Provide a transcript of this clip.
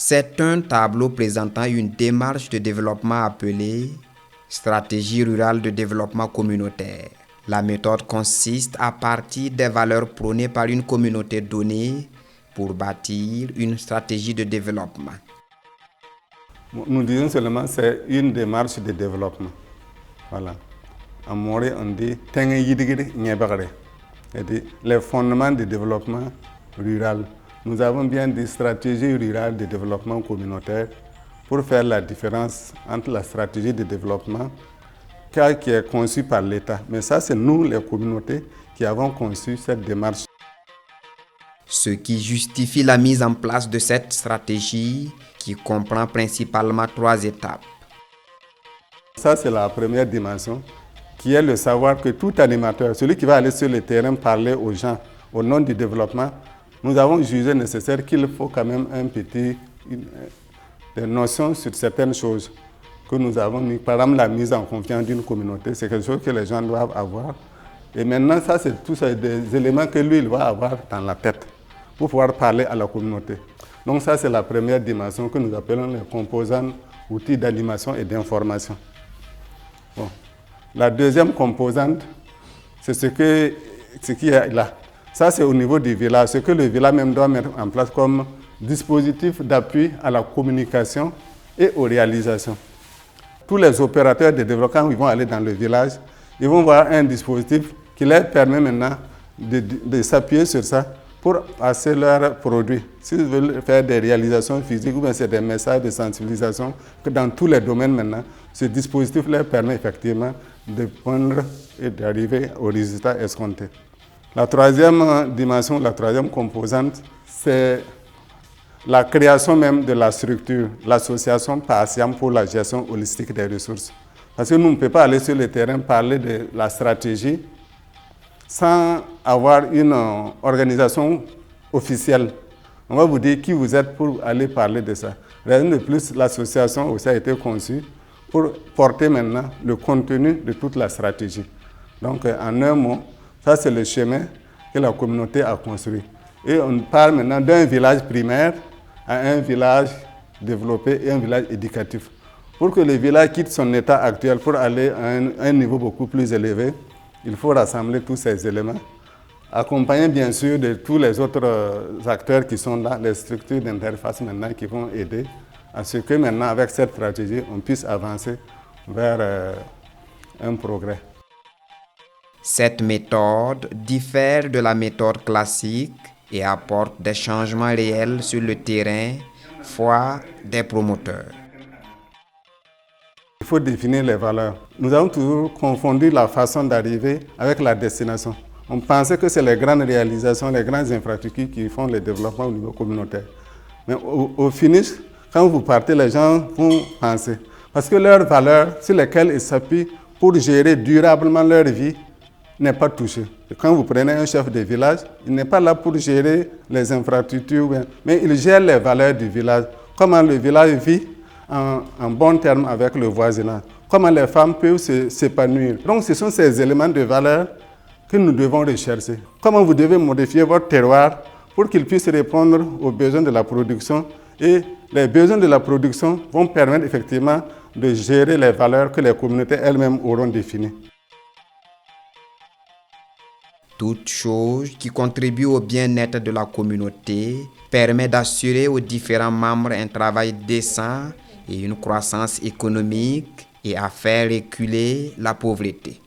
C'est un tableau présentant une démarche de développement appelée Stratégie rurale de développement communautaire. La méthode consiste à partir des valeurs prônées par une communauté donnée pour bâtir une stratégie de développement. Nous disons seulement que c'est une démarche de développement. Voilà. En Moré, on dit les fondements du développement rural. Nous avons bien des stratégies rurales de développement communautaire pour faire la différence entre la stratégie de développement qui est conçue par l'État. Mais ça, c'est nous, les communautés, qui avons conçu cette démarche. Ce qui justifie la mise en place de cette stratégie qui comprend principalement 3 étapes. Ça, c'est la première dimension, qui est le savoir que tout animateur, celui qui va aller sur le terrain parler aux gens au nom du développement, nous avons jugé nécessaire qu'il faut quand même des notions sur certaines choses que nous avons mis. Par exemple, la mise en confiance d'une communauté, c'est quelque chose que les gens doivent avoir. Et maintenant, ça, c'est tous des éléments que lui, il va avoir dans la tête pour pouvoir parler à la communauté. Donc ça, c'est la première dimension que nous appelons les composants outils d'animation et d'information. Bon. La deuxième composante, c'est ce qui est là. Ça, c'est au niveau du village, ce que le village même doit mettre en place comme dispositif d'appui à la communication et aux réalisations. Tous les opérateurs de développement, ils vont aller dans le village, ils vont voir un dispositif qui leur permet maintenant de s'appuyer sur ça pour passer leurs produits. S'ils veulent faire des réalisations physiques ou bien c'est des messages de sensibilisation, que dans tous les domaines maintenant, ce dispositif leur permet effectivement de prendre et d'arriver aux résultats escomptés. La troisième dimension, la troisième composante, c'est la création même de la structure, l'association PASIAM pour la gestion holistique des ressources. Parce que nous ne pouvons pas aller sur le terrain parler de la stratégie sans avoir une organisation officielle. On va vous dire qui vous êtes pour aller parler de ça. Rien de plus, l'association aussi a été conçue pour porter maintenant le contenu de toute la stratégie. Donc, en un mot, ça c'est le chemin que la communauté a construit. Et on parle maintenant d'un village primaire à un village développé et un village éducatif. Pour que le village quitte son état actuel pour aller à un niveau beaucoup plus élevé, il faut rassembler tous ces éléments, accompagner bien sûr de tous les autres acteurs qui sont là, les structures d'interface maintenant qui vont aider à ce que maintenant avec cette stratégie, on puisse avancer vers un progrès. Cette méthode diffère de la méthode classique et apporte des changements réels sur le terrain, foi des promoteurs. Il faut définir les valeurs. Nous avons toujours confondu la façon d'arriver avec la destination. On pensait que c'est les grandes réalisations, les grandes infrastructures qui font le développement au niveau communautaire. Mais au finish, quand vous partez, les gens vont penser. Parce que leurs valeurs sur lesquelles ils s'appuient pour gérer durablement leur vie n'est pas touchée. Et quand vous prenez un chef de village, il n'est pas là pour gérer les infrastructures, mais il gère les valeurs du village. Comment le village vit en bon terme avec le voisinage. Comment les femmes peuvent s'épanouir. Donc ce sont ces éléments de valeur que nous devons rechercher. Comment vous devez modifier votre terroir pour qu'il puisse répondre aux besoins de la production. Et les besoins de la production vont permettre effectivement de gérer les valeurs que les communautés elles-mêmes auront définies. Toute chose qui contribue au bien-être de la communauté permet d'assurer aux différents membres un travail décent et une croissance économique et à faire reculer la pauvreté.